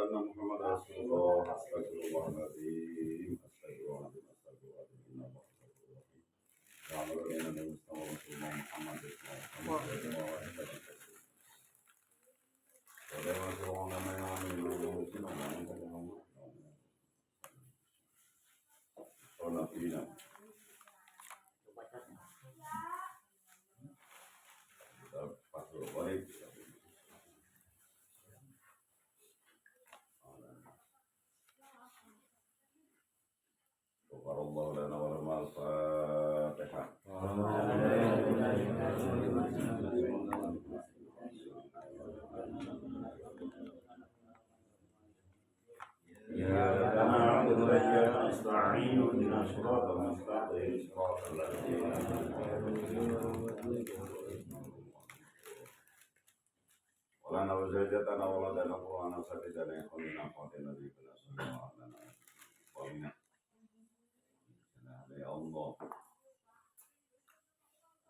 anna Muhammad Rasulullah. Astagfirullahaladzim. Astagfirullahaladzim. Astagfirullahaladzim. Inna Muhammadur Rasulullah. Wa ala alihi wa Muhammad Allah lana wa lahum al-Fatihah. Iyyaka na'budu wa iyyaka nasta'in ihdinas siratal mustaqim siratal ladzina an'amta 'alaihim. Wala nawzajatana wala dana wa nasatidana ikhwanina fatina bikana sallallahu alaihi wa sallam. Ya Allah,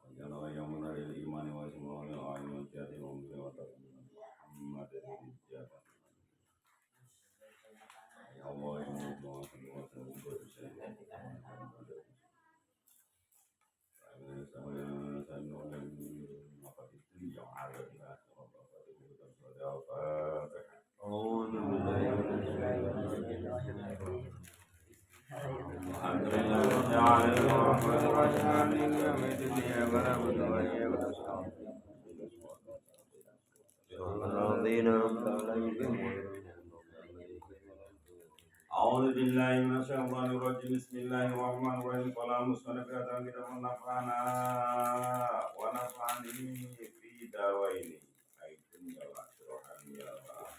wajalla yang menari iman wa semuanya ayat jadi membawa Muhammad dari jabat. Ya Allah yang membawa semua berusaha. Saya apa itu yang ada di atas Bapak Ibu dan saudara. Oh, A'udzu billahi minasyaitonir rajim. Bismillahirrahmanirrahim. Qala musannif kita menafana wa nafani fi dawaini. Aitum rohani ya Allah.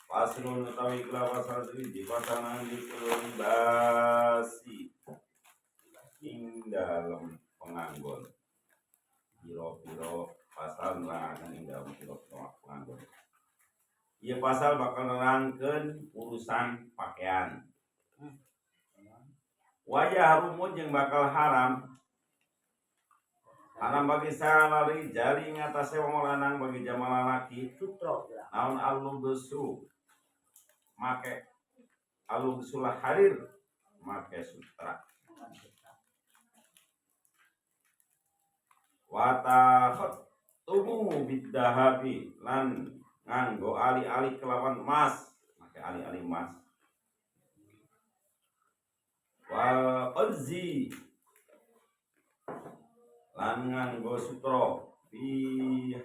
Paslon utawi kelawa sarjri di pasangan di kelibasi ing dalam penganggon. Piro-piro pasal nerangkan ing dalam piro-piro penganggon. Ieu pasal bakal nerangkeun urusan pakaian. Wajah harumun jeung bakal haram. Haram bagi salari jari ngatasé wong lanang bagi jamaah lalaki sutra. Naon al-lubsu make al-lubsul harir make sutra. Wa takhattumu biddahabi lan nganggo ali-ali kelawan emas, make ali-ali emas. Wal qadzi lan nganggo sutra fi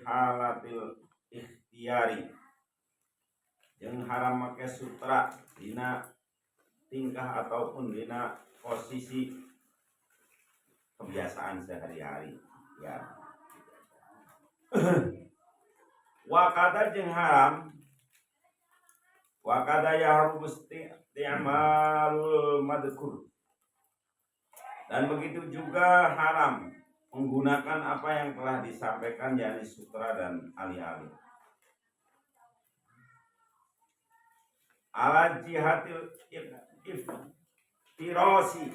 halatil ikhtiyari. Yang haram make sutra dina tingkah ataupun dina posisi kebiasaan sehari-hari ya. Wakada jeung haram wakada ya harus ti'amalul madkur, dan begitu juga haram menggunakan apa yang telah disampaikan yakni sutra dan ali-ali. Ala jihatil iftirasi,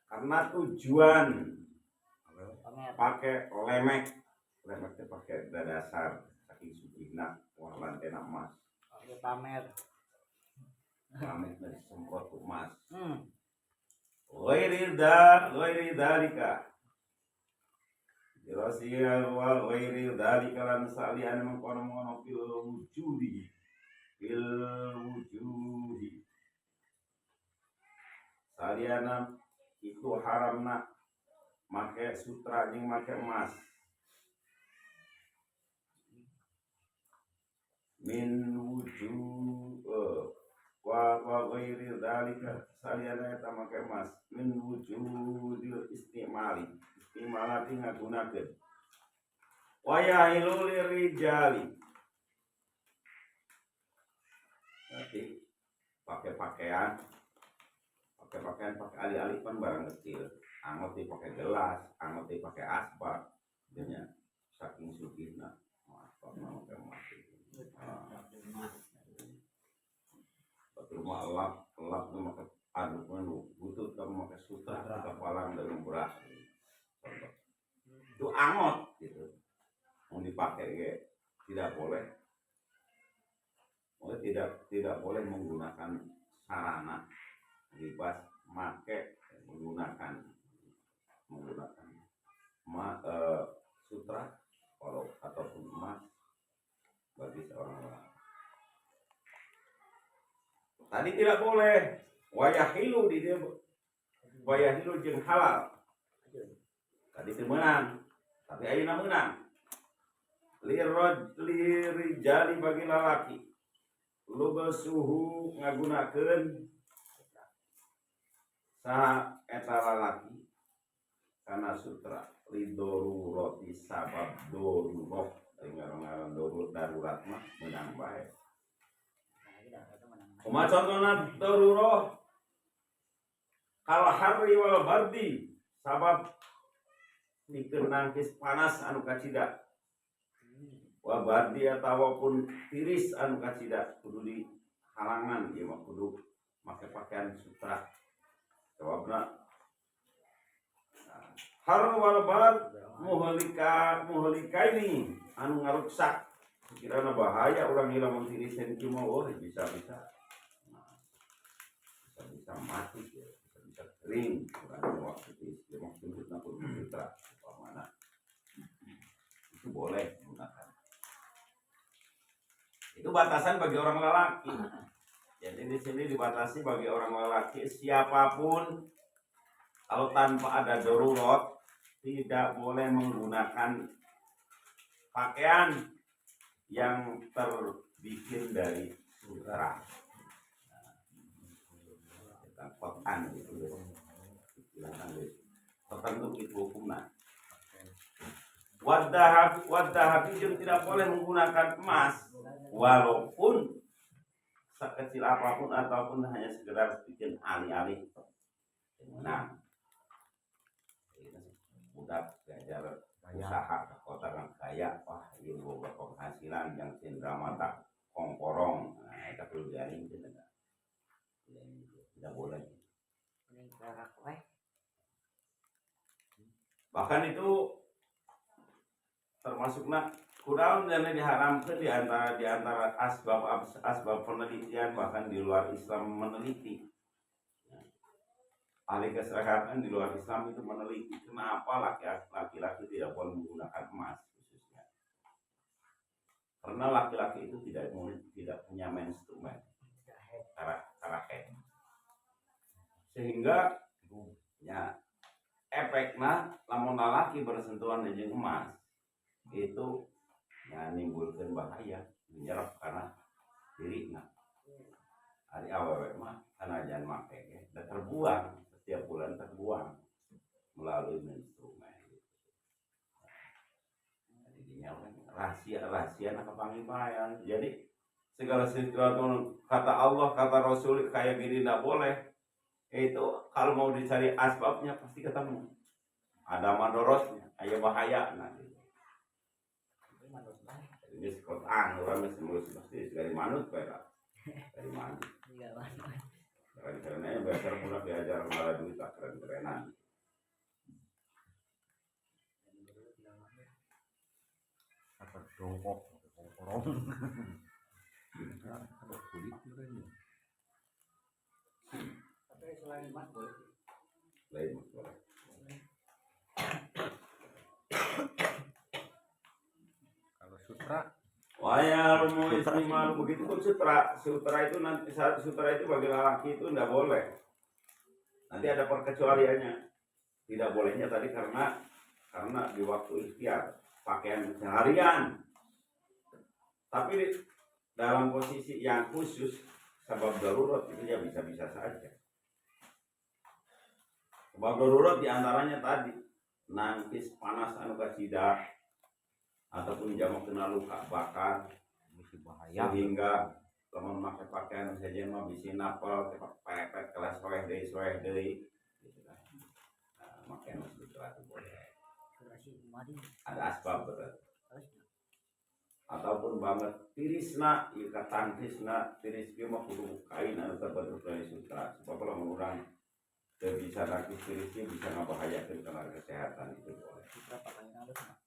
karena tujuan pakai lemek itu pakai dasar saking sugihna warna tena emas pamer dari semprot emas. Ghairi dalika Jelasnya wa ghairi dalika lan salian mengkono-kono fil wujudi saliana itu haramna make sutra jeung make emas min wujud wa ghairi dalika saliana eta make emas min wujudil istimali ngagunakeun wa yahilu lirijali. Nanti pakai pakaian pakai alih-alih kan barang kecil, angot pakai gelas, angot pakai asbak, jadinya saking sugihna asbak mau pakai emas. Rumah elap maka aduk butut kamu pakai sutra atau palang dengan beras. Itu angot gitu. dipakai tidak boleh. Tidak boleh menggunakan sarana libas make menggunakan sutra kalau ataupun emas bagi seorang lelaki. Tadi tidak boleh wayahilu di dia wayahilu jeung halal. Tadi itu menang, tapi ayeuna menang. Lirijali bagi lalaki lubasuhu ngagunakeun saha eta lalaki kana sutra lidoruroti sabab dorurot ngaran darurat mah menang bae. Kumaha contohna darurat kal harri wal bardi sabab pikeun nangkis panas anu kacida wa bardi ataupun tiris anu kacida kudu di halangan ieu mah kudu make pakaian sutra. Jawabna har wal bard muhlikaini anu ngaruksak kirana bahaya urang ieu lamun tiriseun kieu mah bisa mati bisa kering urang waktu itu maksudna kudu sutra upamana itu boleh menggunakan. Itu batasan bagi orang lelaki. Jadi di sini dibatasi bagi orang lelaki siapapun kalau tanpa ada darurat tidak boleh menggunakan pakaian yang terbikin dari sutra. Kotan itu tertentu itu hukumnya. Wadahab jeung tidak boleh menggunakan emas walaupun sekecil apapun ataupun hanya sekedar bikin alih-alih. Nah, budak belajar usaha ke kota kan kaya, wah ini boga penghasilan yang cendera mata kongkorong. Nah, itu perlu diaring tidak boleh. Bahkan itu termasuknya kudaun dan diharamkan di antara asbab penelitian bahkan di luar Islam meneliti. Ahli kesehatan di luar Islam itu meneliti kenapa laki-laki tidak boleh menggunakan emas khususnya. Karena laki-laki itu tidak punya menstrumen cara head. Sehingga ya efeknya lamun laki bersentuhan dengan emas itu ya nimbulkan bahaya menyerap karena dirinya. Hari awal mah karena jangan make dan terbuang setiap bulan terbuang melalui menstrumen. Jadinya rahasia kepangipayan. Jadi segala sesuatu kata Allah kata Rasul kayak gini tidak boleh. Itu kalau mau dicari asbabnya pasti ketemu. Ada mandorosnya, ada bahaya nanti. Ini sekotaan orang mesti dari manut kayak dari manut. Keren-kerennya biasa budak diajar malah duit tak keren-kerenan. Apa dongkok, kongkorong. Ada kulit mereka. Tapi selain emas boleh. Lain boleh. Kalau sutra Wayal mau istimal begitu pun sutra itu nanti sutra itu bagi lelaki itu tidak boleh. Nanti ada perkecualiannya. Tidak bolehnya tadi karena di waktu ikhtiar pakaian seharian. Tapi dalam posisi yang khusus sebab darurat itu ya bisa saja. Sebab darurat diantaranya tadi nangkis panas anu kacida ataupun jamak kena luka bakar mesti bahaya. sehingga lamun make pakaian saja mah bisi napal pepet kelas soeh deui gitu kan. Nah, make anu sesuatu boleh. Ada asbab betul. Ataupun banget tirisna ieu katangkisna tiris ieu mah kudu kain anu terbentuk dari sutra. Sebab lamun urang teu bisa nangkis tirisnya bisa ngabahayakeun tenaga kesehatan itu boleh. Sutra pakaian halus mah.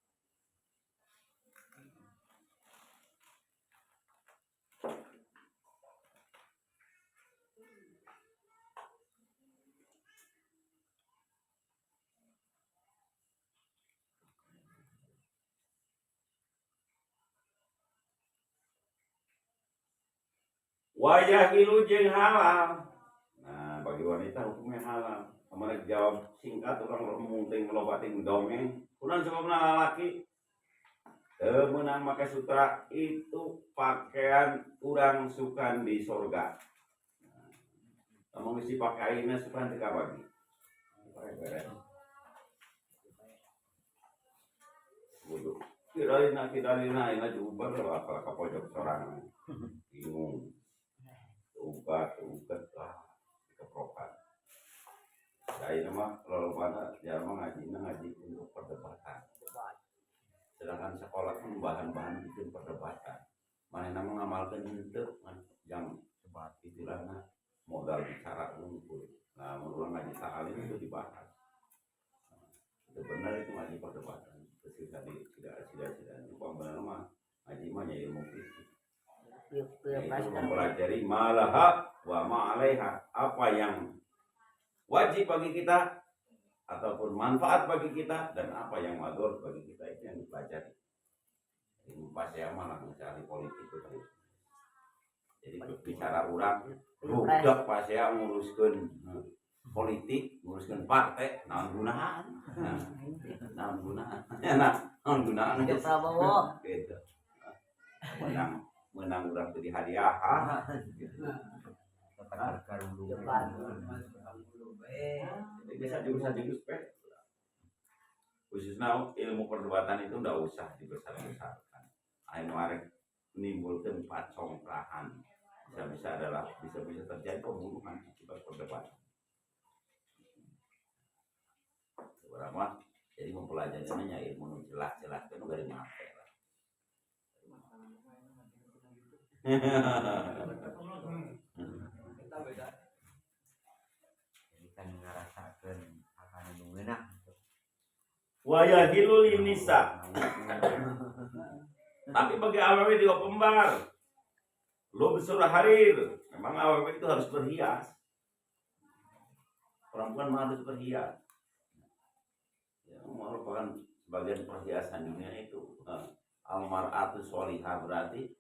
Wayah ilu jeung halal. Nah, bagi wanita hukumnya halal. Kemarin jawab singkat orang munting melobatin dongeng. Kurang sebabna lalaki menang pakai sutra itu pakaian kurang sukan di surga. Kamu mesti pakainya sukan teka bagi. Bodoh. Kidalina ini juga apa pojok sorangan. Bingung. Ubat lah keprokan. Saya mah kalau pada jarang ngaji untuk perdebatan. Sedangkan sekolah kan bahan-bahan bikin perdebatan. Mana nama ngamalkan itu yang sebat istilahnya modal bicara unggul. Nah, menurut ngaji sakali itu dibahas. Itu benar itu ngaji perdebatan. Tidak benar mah ngaji mah ya ilmu fisik. Itu mempelajari malaha wa ma'alaiha, apa yang wajib bagi kita ataupun manfaat bagi kita dan apa yang madhur bagi kita, itu yang dipelajari. Ilmu pasya malah mencari politik itu tadi. Jadi bicara orang budak pasya nguruskan politik, nguruskan partai, naon gunaan. Naon gunaan Hidup Prabowo. gitu. Menang urang teu dihadiah. Bisa jurus pe. Khususnya ilmu perdebatan itu ndak usah dibesar-besarkan. Anu arek menimbulkan pacongkrahan. Bisa terjadi pembunuhan akibat perdebatan. Seberapa jadi mempelajarinya ilmu jelas-jelas kan dari mana lah. Jadi kan ngarasakeun akan nu ngeunah. Waya hilul nisa. Tapi bagi awewe juga pembar. Lo bersurah harir. Memang awewe itu harus berhias. Perempuan harus berhias. Ya, merupakan sebagian perhiasan dunia itu. Almar'atu sholihah berarti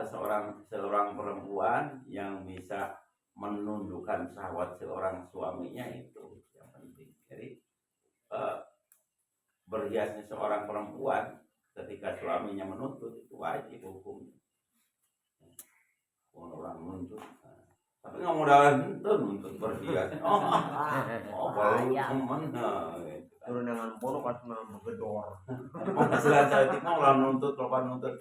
seorang perempuan yang bisa menundukkan syahwat seorang suaminya, itu yang penting. Jadi berhiasnya seorang perempuan ketika suaminya menuntut itu wajib hukumnya. Orang menuntut, tapi nggak modal nuntut berhias. Baru teman. Turun dengan bono pas nang begedor. Masalah cantik mah ulah nuntut kau. Nuntut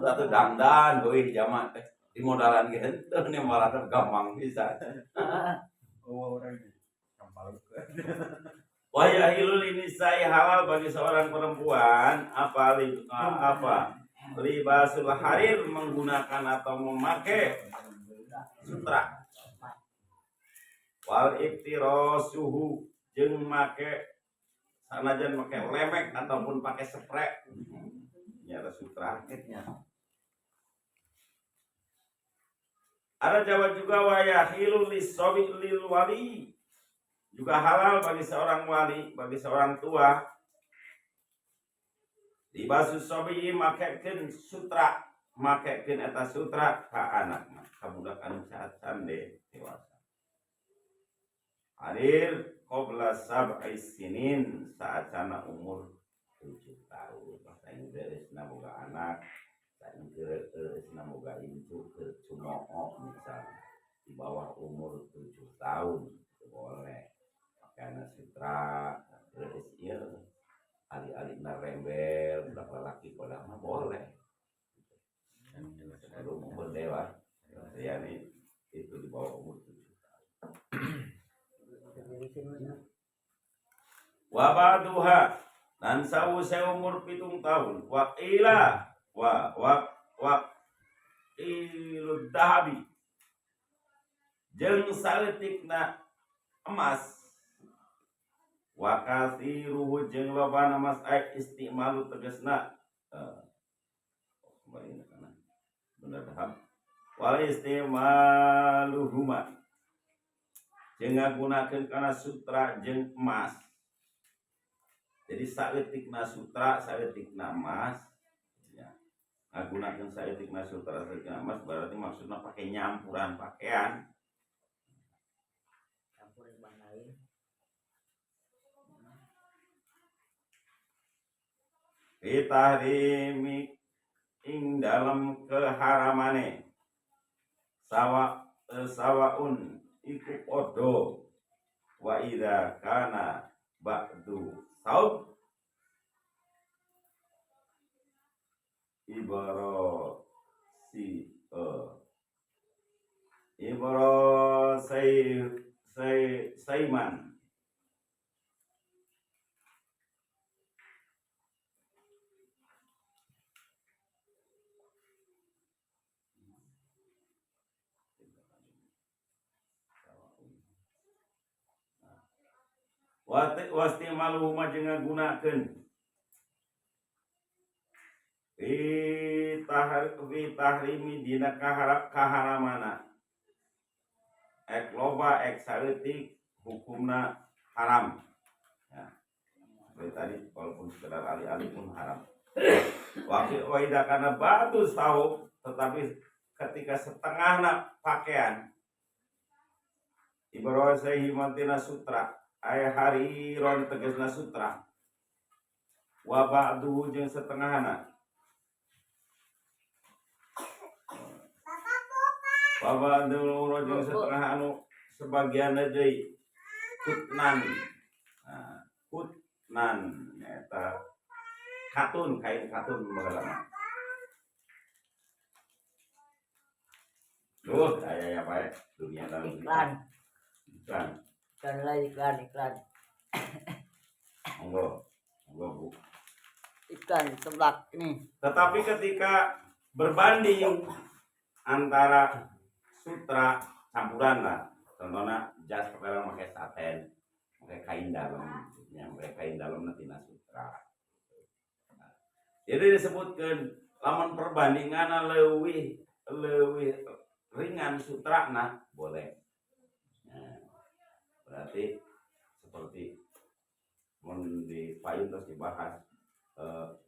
atuh dandan doi jamak teh. Di modalan ge henteu nih malah gampang bisa. Oh, orang itu gampang. Wa yahilul nisai halal bagi seorang perempuan apa libasul harir, menggunakan atau memakai sutra. Wal iftirasuhu jeung make sanajan pakai lemek ataupun pakai spray, nyata sutra. Ada jawab juga wa yahilu lisobi lil wali, juga halal bagi seorang wali, bagi seorang tua. Libasus sobi makekeun sutra, makekeun eta sutra ka anak mah kabudak anu saat sande dewasa. Hadir qabla sab'i sinin, saat sana umur 7 tahun. Bahasa Inggris boga anak, bahasa Inggris boga incu ke cumoo misalnya di bawah umur 7 tahun boleh pakai sutra. Terus ieu ali-ali na rembel budak laki pada mah boleh. Kalau umur dewasa ya ini itu di bawah umur 7 tahun. Wabaduha dan sawu seumur 7 tahun. Waqila ilu dahabi jeung saletikna emas. Wakasiruhu jeung lobana emas ai istimalu tegasna kembali kana bener dahab wal istimaluhuma jeung ngagunakeun kana sutra jeung emas. Jadi saletikna sutra, saletikna emas ya. Gunakan saeutik sutra saeutik mas berarti maksudnya pakai nyampuran pakaian. campur yang bahan lain. Fitahrimi ing dalam keharamane sawaun iku podo wa idza kana ba'du saub ibaro si ibaro saiman wasti malu jeung ngagunakeun tahrimi dina kaharamana ek loba ek saeutik hukumna haram ya. Dari tadi walaupun sekedar alih-alih pun haram. Waktu waidah karena batu tahu, tetapi ketika setengahna pakaian ibarat saya himantina sutra ayah hari ron tegasna sutra wa ba'du jeung setengahna wa ba'du jeung setengah anu sebagian deui kutnan kutnan eta katun kain katun bagelana duh aya apa ya dunia dalam Iklan iklan iklan monggo Bu. iklan seblak ini. Tetapi ketika berbanding antara sutra campuran lah, contohnya jas pakai pakai saten, pakai kain dalam, yang pakai kain dalam nanti sutra. Nah, jadi disebutkan lamun perbandingan leuwih ringan sutra nah boleh. Nah, berarti seperti di payung terus dibahas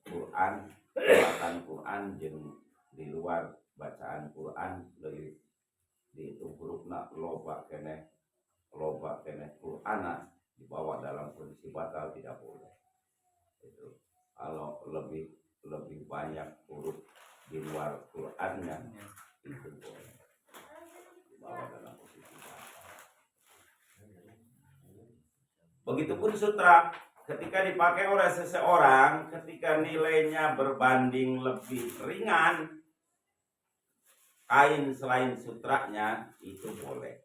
Quran, bacaan Quran jeung di luar bacaan Quran dari di itu hurufna loba keneh Qur'ana dibawa dalam kondisi batal tidak boleh. Itu kalau lebih banyak huruf di luar Qur'annya itu boleh dibawa dalam posisi batal. Begitupun sutra ketika dipakai oleh seseorang ketika nilainya berbanding lebih ringan kain selain sutranya itu boleh.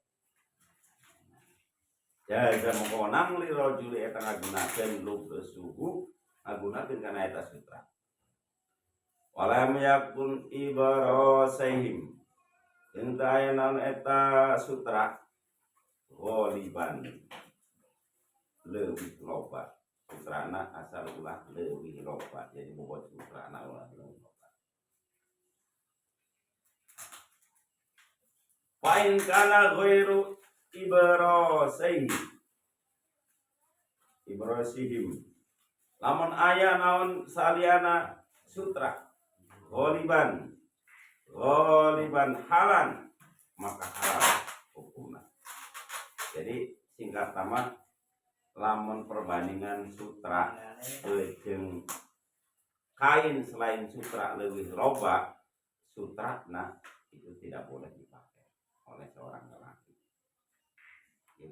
Jaza mengkonang li rajuli eta ngagunakeun lubsuhu ngagunakeun kana eta sutra. Walam yakun ibarasihim enta aya naon eta sutra ghaliban leuwih loba. Sutrana asal ulah leuwih loba. Jadi bobot sutrana ulah leuwih loba. Wa in kana ghairu ibrasihim lamun aya naon saliyana sutra ghaliban halan maka halal hukumna. Jadi singkat nama lamun perbandingan sutra jeung kain selain sutra leuwih loba sutrana itu tidak boleh dipakai oleh seorang lelaki.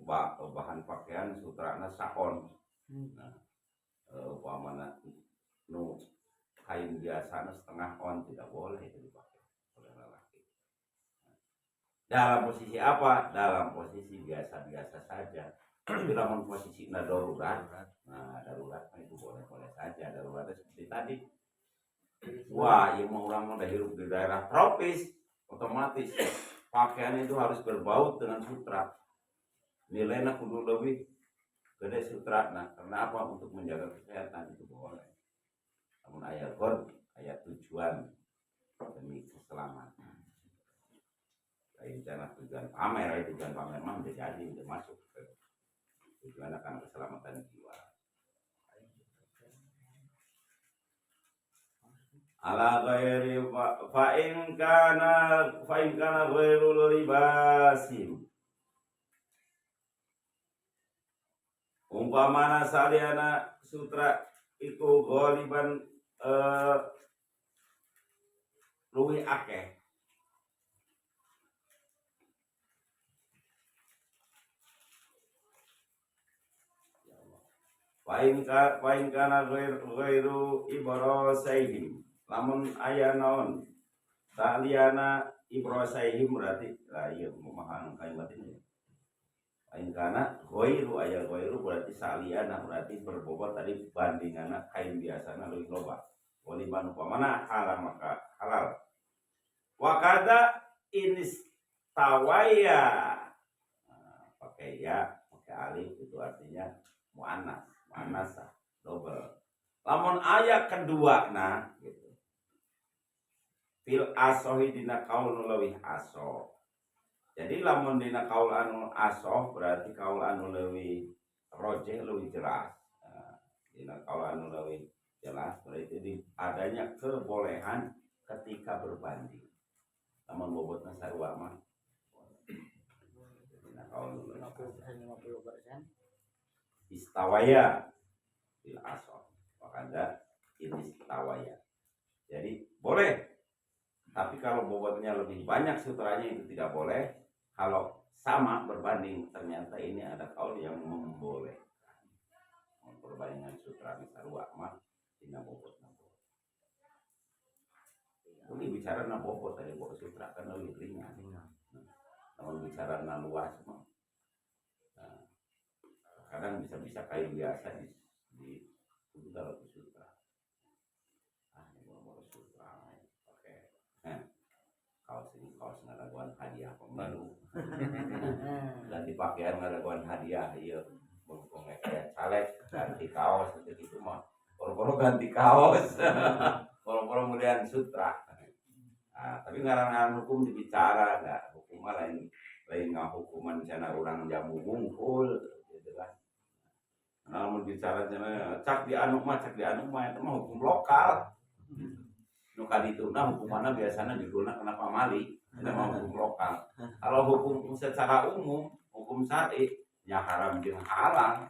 Bahan pakaian sutrana saon. Nah, umpamana nu kain biasa setengah on tidak boleh itu dipakai oleh lelaki. Dalam posisi apa? Dalam posisi biasa-biasa saja. Itu dalam posisi darurat. Nah, darurat itu boleh saja. Daruratnya seperti tadi. Wah, yang mau orang udah hidup di daerah tropis, otomatis pakaian itu harus berbaut dengan sutra. Nilainya kudu lebih gede sutra. Nah, karena apa? Untuk menjaga kesehatan itu boleh. Namun ayat tujuan demi keselamatan. Rencana tujuan pamer, tujuan pamer mah udah jadi, udah masuk ke tujuan akan keselamatan jiwa. ala ghairi fa in kana ghairul libasim umpamana saliana sutra itu ghaliban luwih akeh Pain kana ghairu ibrosaihim lamun aya naon saliyana ibrosaihim berarti lah iya memahami kalimat ini pain kana ghairu aya ghairu berarti saliyana berarti berbobot tadi bandingana kain biasana leuwih loba waliman upamana halal maka halal wakada inis tawaya pakai ya pakai alif itu artinya muannas manasa double lamun ayat kedua nah gitu fil asohi dina kaul leuwih aso jadi lamun dina kaul anu asoh berarti kaul anu leuwih rojeh leuwih jelas dina kaul anu leuwih jelas berarti adanya kebolehan ketika berbanding lamun bobotna sarua mah dina kaul leuwih 50% istawaya bil asor makanya ini istawaya jadi boleh tapi kalau bobotnya lebih banyak sutranya itu tidak boleh kalau sama berbanding ternyata ini ada kaul yang membolehkan perbandingan sutra misarua mah tidak bobotnya ini bicara na bobot tadi bobot sutra kan lebih ringan namun bicara na luas mah kadang bisa kain biasa di dalam sutra ini mau sutra oke kaos ini kaos ngadaguan hadiah pemilu ganti pakaian ngadaguan hadiah iya bengkong kayak caleg ganti kaos gitu mah boro-boro ganti kaos boro-boro kemudian sutra tapi ngaran hukum dibicara enggak hukum lain hukuman sana orang jamu bungkul gitu kan. Namun bicara cak di anu mah itu mah hukum lokal. Nu kadituna hukumanna biasanya judulna kenapa mali, itu mah hukum lokal. Kalau hukum secara umum, hukum syar'i nya haram jeung halal.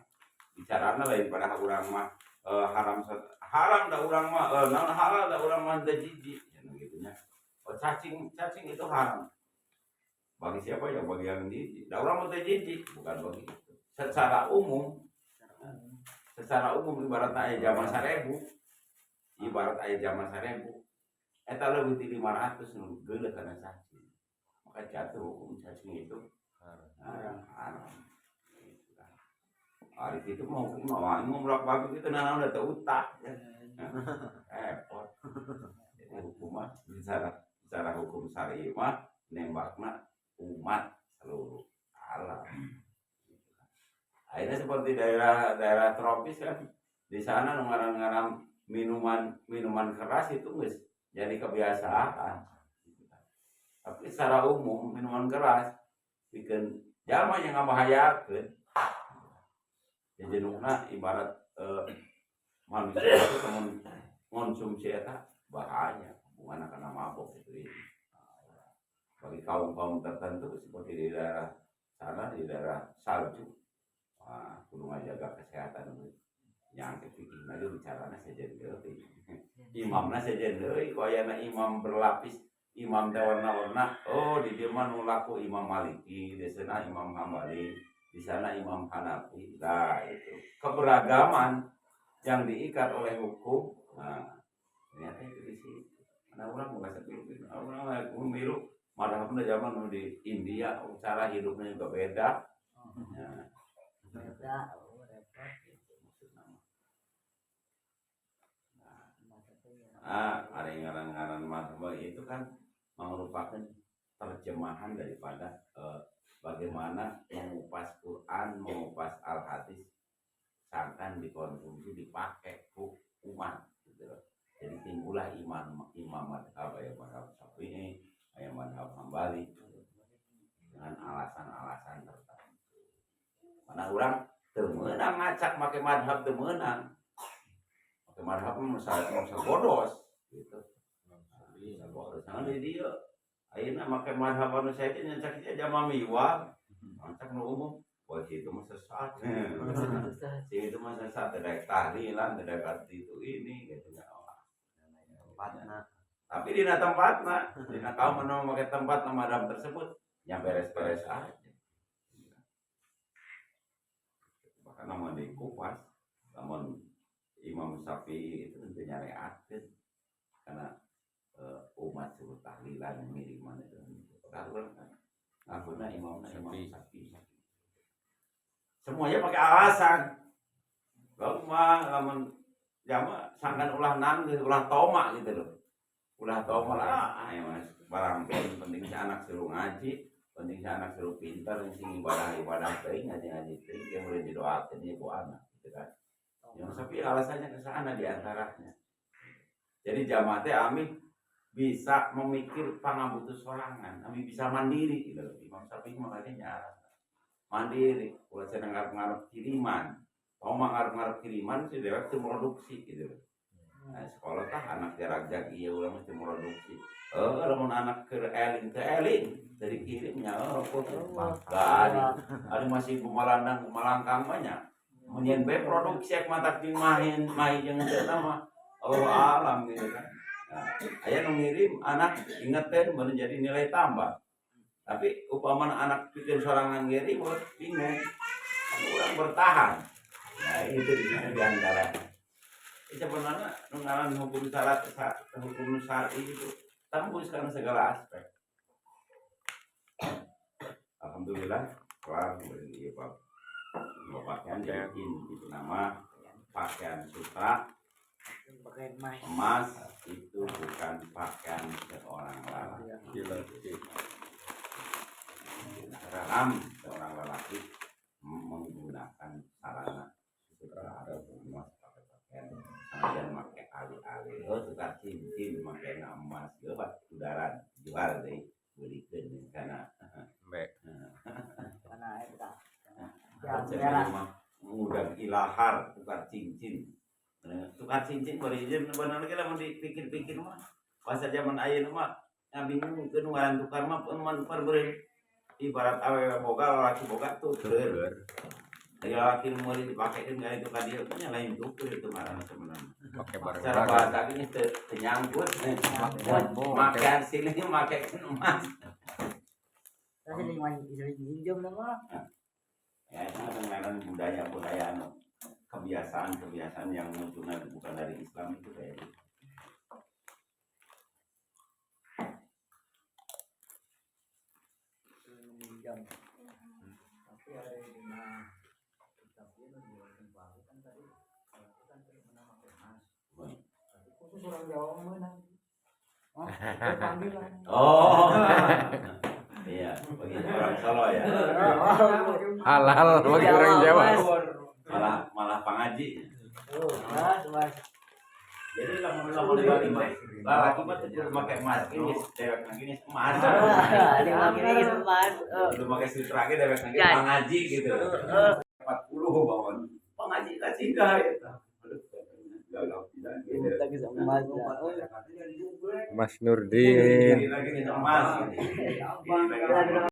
Bicarana lain pada urang mah haram da urang mah naon halal da urang mah teh jijik gitu nya. Oh cacing itu haram. Bagi siapa ya bagi yang jijik. Da urang mah teh jijik, bukan bagi itu. Secara umum ibarat aya zaman 1000 eta leuwih ti 500 nu geuleuh kana cacing maka jatuh hukum cacing itu haram hari itu mau hukum mah ngomong bagi itu nana udah teutak repot hukum bicara hukum syar'i mah nembakna umat seluruh alam. Akhirnya seperti daerah tropis kan di sana ngarang-ngarang minuman keras itu guys jadi kebiasaan. Tapi secara umum minuman keras bikin jama yang ngabahayakeun. Jejenukna ibarat manusia itu mengonsumsi eta bahaya hubunganna kana mabok itu. Bagi kaum tertentu seperti di daerah sana di daerah salju kudu ngajaga kesehatan yang kepikir aja bicaranya sejen deui imamna sejen deui ku ayana imam berlapis imam teh warna-warna di dieu mah nu laku Imam Maliki di sana Imam Hambali di sana Imam Hanafi nah itu keberagaman yang diikat oleh hukum ternyata itu di situ karena orang mau kasih pilih orang milu madhabna zaman di India cara hidupnya juga beda beda ada yang ngaran-ngaran madhab itu kan merupakan terjemahan daripada bagaimana mengupas Quran, mengupas Al-Hadis seakan dikonsumsi dipakai umat gitu. Jadi timbullah imam madhab ya madhab Syafi'i, ya madhab Hambali dengan alasan-alasan tertentu. Mana orang temenang ngacak pakai madhab temenang. Pakai madhab misalnya bodos gitu. di dia ayeuna make mazhab anu saya teh nyancak jama miwah mancak nu umum buat itu mah sesat itu mah sesat tidak tahlilan tidak arti itu ini gitu nya tempatna tapi di tempatna dina kaum anu make tempat madhab tersebut yang beres-beres aja bahkan namun di Kupas namun Imam Syafi'i itu tentu nyareatkeun karena umat suruh tahlilan ngiriman itu karena ngakuna Imam Syafi'i semuanya pakai alasan kalau mah lamun jama sangkan ulah nangis ulah toma gitu loh ulah toma lah ayo mas barang penting si anak suruh ngaji penting si anak suruh pintar sing ibadah teuing ngaji teuing yang boleh didoakeun ibu anak gitu kan yang Syafi'i alasannya ke sana di antaranya jadi jamaah teh ami bisa memikir pangabutuh sorangan ami bisa mandiri gitu loh Imam Syafi'i makanya nyarat mandiri ulah cenah ngarep kiriman mau ngarep kiriman sih dewek teu produksi gitu loh nah sekolah tah anak jarak ieu ulah mesti produksi lamun anak ke eling teh eling dari kirimnya ada masih kumalangkang banyak menyen bae produksi ek matak jeung main jeung teu mah Allah alam gitu kan nah, aya nu ngirim anak ingetin baru jadi nilai tambah tapi umpama anak bikin sorangan ngirim bingung orang bertahan nah itu di antara sebenarnya ngaran hukum syar'i itu tembus karena segala aspek alhamdulillah kelar dari pakaian izin itu nama pakaian sutra emas itu bukan pakaian seorang lelaki haram seorang lelaki menggunakan sarana sutra atau emas pakai pakaian kemudian pakai ali-ali tukar cincin pakai emas udara jual deh belikan karena mudah ilahar tukar cincin berizin benar kita mau dipikir-pikir mah pas zaman ayeuna mah ngabingung keun tukar mah pun perbeureun ibarat awewe boga laki boga tutur laki mau dipakekeun ka itu ka dieu nya lain tutur itu ngaranna sebenarnya make barang cara bahasa ini teu nyangkut makan silih makekeun emas tapi sering minjem nama ya itu kadang budaya anu kebiasaan yang munculnya bukan dari Islam itu kayak gitu. minjem tapi ada di mana tapi itu di baru kan tadi kalau itu kan menama emas tapi khusus orang Jawa menang panggilan iya bagi orang Solo ya halal bagi orang Jawa malah pangaji mas jadi lamun dibagi laki mah teu make emas ini dewek nangis emas ada lagi emas udah make sutra ge dewek nangis pangaji gitu 40 bawon pangaji kasih dah eta Mas Nurdin lagi emas